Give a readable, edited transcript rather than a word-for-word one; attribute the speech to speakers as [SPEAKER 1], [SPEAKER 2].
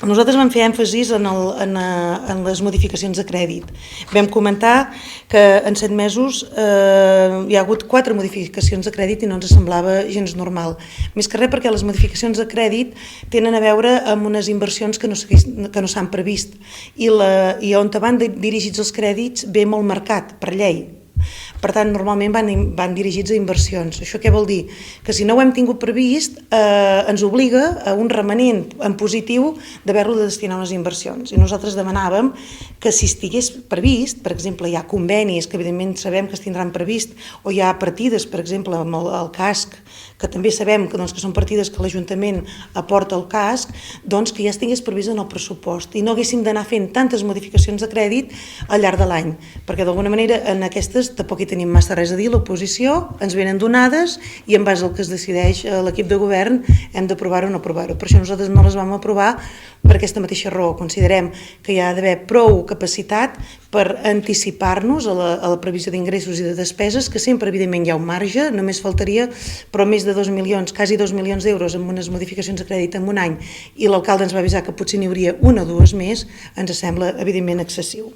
[SPEAKER 1] Nosaltres vam fer èmfasis en les modificacions de crèdit. Vam comentar que en 7 mesos hi ha hagut 4 modificacions de crèdit i no ens semblava gens normal. Més que res perquè les modificacions de crèdit tenen a veure amb unes inversions que no s'han previst i on van dirigits els crèdits ve molt marcat per llei. Per tant, normalment van dirigits a inversions. Això què vol dir? Que si no ho hem tingut previst, ens obliga a un remanent en positiu d'haver-lo de destinar a unes inversions. I nosaltres demanàvem que si estigués previst, per exemple, hi ha convenis que evidentment sabem que es tindran previst, o hi ha partides, per exemple, amb el casc, que també sabem que són partides que l'Ajuntament aporta al casc, doncs que ja estigués previst en el pressupost i no haguéssim d'anar fent tantes modificacions de crèdit al llarg de l'any, perquè d'alguna manera en aquestes tampoc hi tenim massa res a dir, l'oposició, ens venen donades i en base al que es decideix l'equip de govern hem d'aprovar-ho o no aprovar-ho. Per això nosaltres no les vam aprovar per aquesta mateixa raó. Considerem que hi ha d'haver prou capacitat per anticipar-nos a la previsió d'ingressos i de despeses, que sempre evidentment hi ha un marge, només faltaria, però més de 2 milions, quasi 2 milions d'euros amb unes modificacions de crèdit en un any i l'alcalde ens va avisar que potser n'hi hauria una o dues més, ens sembla evidentment excessiu.